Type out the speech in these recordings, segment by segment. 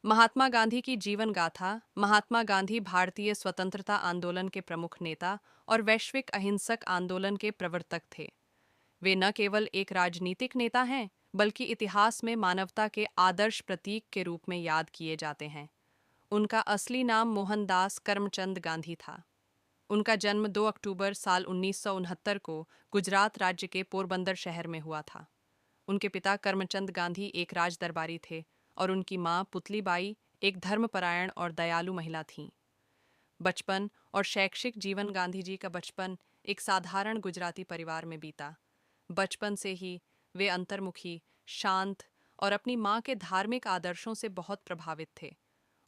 महात्मा गांधी की जीवन गाथा। महात्मा गांधी भारतीय स्वतंत्रता आंदोलन के प्रमुख नेता और वैश्विक अहिंसक आंदोलन के प्रवर्तक थे। वे न केवल एक राजनीतिक नेता हैं, बल्कि इतिहास में मानवता के आदर्श प्रतीक के रूप में याद किए जाते हैं। उनका असली नाम मोहनदास करमचंद गांधी था। उनका जन्म 2 अक्टूबर साल 1969 को गुजरात राज्य के पोरबंदर शहर में हुआ था। उनके पिता करमचंद गांधी एक राज दरबारी थे और उनकी मां पुतलीबाई एक धर्मपरायण और दयालु महिला थीं। बचपन और शैक्षिक जीवन। गांधी जी का बचपन एक साधारण गुजराती परिवार में बीता। बचपन से ही वे अंतर्मुखी, शांत और अपनी मां के धार्मिक आदर्शों से बहुत प्रभावित थे।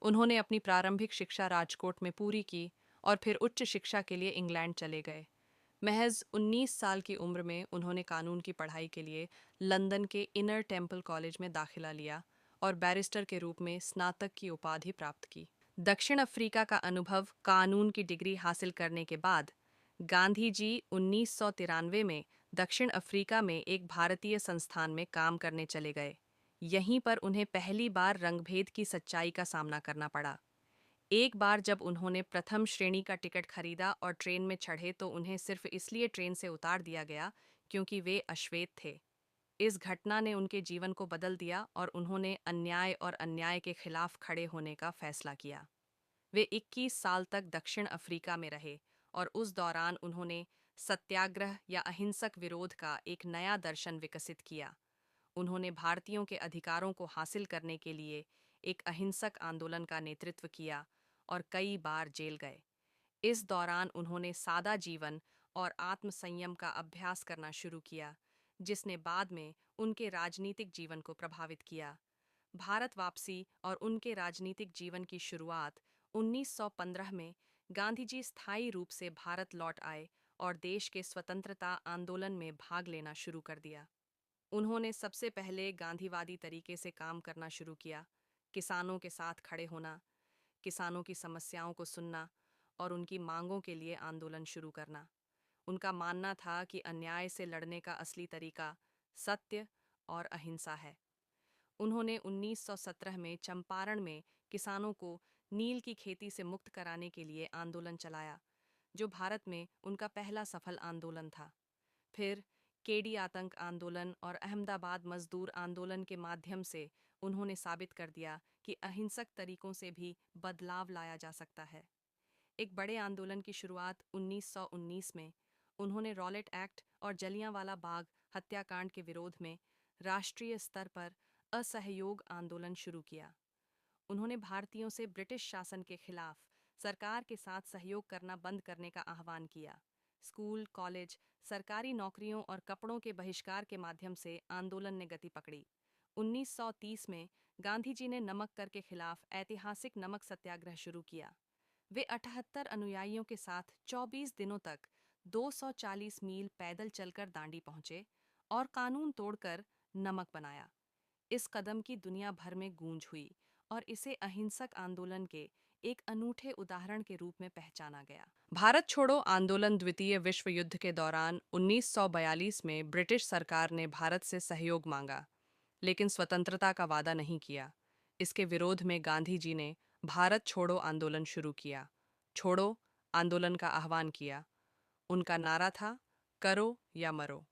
उन्होंने अपनी प्रारंभिक शिक्षा राजकोट में पूरी की और फिर उच्च शिक्षा के लिए इंग्लैंड चले गए। महज 19 साल की उम्र में उन्होंने कानून की पढ़ाई के लिए लंदन के इनर टेम्पल कॉलेज में दाखिला लिया और बैरिस्टर के रूप में स्नातक की उपाधि प्राप्त की। दक्षिण अफ्रीका का अनुभव। कानून की डिग्री हासिल करने के बाद गांधी जी 1993 में दक्षिण अफ्रीका में एक भारतीय संस्थान में काम करने चले गए। यहीं पर उन्हें पहली बार रंगभेद की सच्चाई का सामना करना पड़ा। एक बार जब उन्होंने प्रथम श्रेणी का टिकट खरीदा और ट्रेन में चढ़े तो उन्हें सिर्फ इसलिए ट्रेन से उतार दिया गया क्योंकि वे अश्वेत थे। इस घटना ने उनके जीवन को बदल दिया और उन्होंने अन्याय के खिलाफ खड़े होने का फैसला किया। वे 21 साल तक दक्षिण अफ्रीका में रहे और उस दौरान उन्होंने सत्याग्रह या अहिंसक विरोध का एक नया दर्शन विकसित किया। उन्होंने भारतीयों के अधिकारों को हासिल करने के लिए एक अहिंसक आंदोलन का नेतृत्व किया और कई बार जेल गए। इस दौरान उन्होंने सादा जीवन और आत्मसंयम का अभ्यास करना शुरू किया, जिसने बाद में उनके राजनीतिक जीवन को प्रभावित किया। भारत वापसी और उनके राजनीतिक जीवन की शुरुआत। 1915 में गांधी जी स्थायी रूप से भारत लौट आए और देश के स्वतंत्रता आंदोलन में भाग लेना शुरू कर दिया। उन्होंने सबसे पहले गांधीवादी तरीके से काम करना शुरू किया, किसानों के साथ खड़े होना, किसानों की समस्याओं को सुनना और उनकी मांगों के लिए आंदोलन शुरू करना। उनका मानना था कि अन्याय से लड़ने का असली तरीका सत्य और अहिंसा है। उन्होंने 1917 में चंपारण में किसानों को नील की खेती से मुक्त कराने के लिए आंदोलन चलाया, जो भारत में उनका पहला सफल आंदोलन था। फिर केडी आतंक आंदोलन और अहमदाबाद मजदूर आंदोलन के माध्यम से उन्होंने साबित कर दिया कि अहिंसक तरीकों से भी बदलाव लाया जा सकता है। एक बड़े आंदोलन की शुरुआत 1919 में उन्होंने रॉलेट एक्ट और जलियांवाला बाग हत्याकांड के विरोध में राष्ट्रीय स्तर पर असहयोग आंदोलन शुरू किया। उन्होंने भारतीयों से ब्रिटिश शासन के खिलाफ सरकार के साथ सहयोग करना बंद करने का आह्वान किया। स्कूल, कॉलेज, सरकारी नौकरियों और कपड़ों के बहिष्कार के माध्यम से आंदोलन ने गति पकड़ी। 1930 में गांधी जी ने नमक कर के खिलाफ ऐतिहासिक नमक सत्याग्रह शुरू किया। वे 78 अनुयायियों के साथ 24 दिनों तक 240 मील पैदल चलकर दांडी पहुंचे और कानून तोड़कर नमक बनाया। इस कदम की दुनिया भर में गूंज हुई और इसे अहिंसक आंदोलन के एक अनूठे उदाहरण के रूप में पहचाना गया। भारत छोड़ो आंदोलन। द्वितीय विश्व युद्ध के दौरान 1942 में ब्रिटिश सरकार ने भारत से सहयोग मांगा, लेकिन स्वतंत्रता का वादा नहीं किया। इसके विरोध में गांधी जी ने भारत छोड़ो आंदोलन शुरू किया। छोड़ो आंदोलन का आह्वान किया। उनका नारा था, करो या मरो।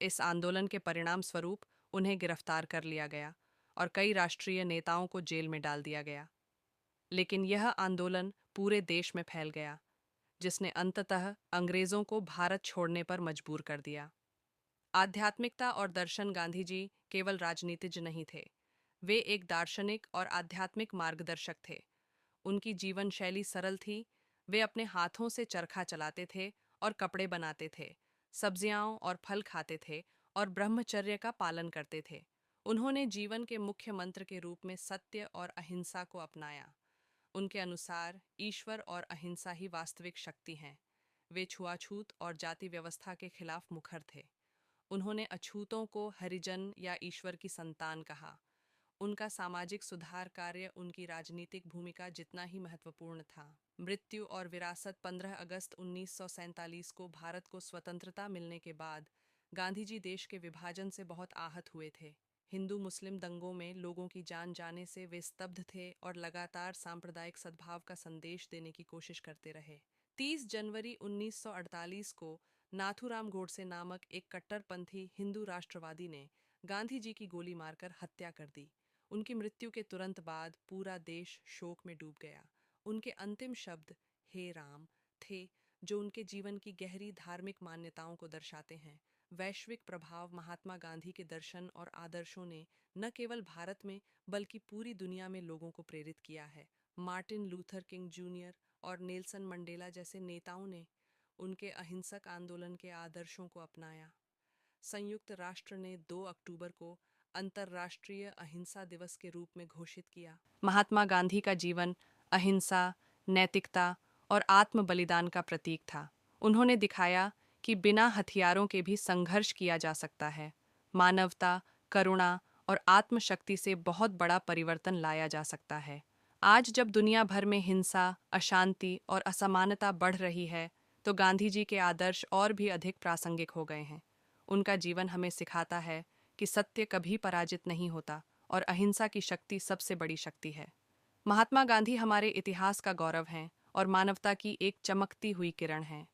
इस आंदोलन के परिणाम स्वरूप उन्हें गिरफ्तार कर लिया गया और कई राष्ट्रीय नेताओं को जेल में डाल दिया गया। लेकिन यह आंदोलन पूरे देश में फैल गया, जिसने अंततः अंग्रेजों को भारत छोड़ने पर मजबूर कर दिया। आध्यात्मिकता और दर्शन। गांधी जी केवल राजनीतिज्ञ नहीं थे, वे एक दार्शनिक और आध्यात्मिक मार्गदर्शक थे। उनकी जीवन शैली सरल थी। वे अपने हाथों से चरखा चलाते थे और कपड़े बनाते थे, सब्जियां और फल खाते थे और ब्रह्मचर्य का पालन करते थे। उन्होंने जीवन के मुख्य मंत्र के रूप में सत्य और अहिंसा को अपनाया। उनके अनुसार ईश्वर और अहिंसा ही वास्तविक शक्ति हैं। वे छुआछूत और जाति व्यवस्था के खिलाफ मुखर थे। उन्होंने अछूतों को हरिजन या ईश्वर की संतान कहा। उनका सामाजिक सुधार कार्य उनकी राजनीतिक भूमिका जितना ही महत्वपूर्ण था। मृत्यु और विरासत। 15 अगस्त 1947 को भारत को स्वतंत्रता मिलने के बाद गांधी जी देश के विभाजन से बहुत आहत हुए थे। हिंदू मुस्लिम दंगों में लोगों की जान जाने से वे स्तब्ध थे और लगातार सांप्रदायिक सद्भाव का संदेश देने की कोशिश करते रहे। 30 जनवरी 1948 को नाथूराम गोडसे नामक एक कट्टरपंथी हिंदू राष्ट्रवादी ने गांधी जी की गोली मारकर हत्या कर दी। उनकी मृत्यु के तुरंत बाद पूरा देश शोक में डूब गया। उनके अंतिम शब्द हे राम थे, जो उनके जीवन की गहरी धार्मिक मान्यताओं को दर्शाते हैं। वैश्विक प्रभाव महात्मा गांधी के दर्शन और आदर्शों ने न केवल भारत में बल्कि पूरी दुनिया में लोगों को प्रेरित किया है। मार्टिन लूथर किंग जूनियर और नेल्सन मंडेला जैसे नेताओं ने उनके अहिंसक आंदोलन के आदर्शों को अपनाया। संयुक्त राष्ट्र ने 2 अक्टूबर को अंतर्राष्ट्रीय अहिंसा दिवस के रूप में घोषित किया। महात्मा गांधी का जीवन अहिंसा, नैतिकता और आत्म बलिदान का प्रतीक था। उन्होंने दिखाया कि बिना हथियारों के भी संघर्ष किया जा सकता है। मानवता, करुणा और आत्मशक्ति से बहुत बड़ा परिवर्तन लाया जा सकता है। आज जब दुनिया भर में हिंसा, अशांति और असमानता बढ़ रही है, तो गांधी जी के आदर्श और भी अधिक प्रासंगिक हो गए हैं। उनका जीवन हमें सिखाता है कि सत्य कभी पराजित नहीं होता और अहिंसा की शक्ति सबसे बड़ी शक्ति है। महात्मा गांधी हमारे इतिहास का गौरव हैं और मानवता की एक चमकती हुई किरण हैं।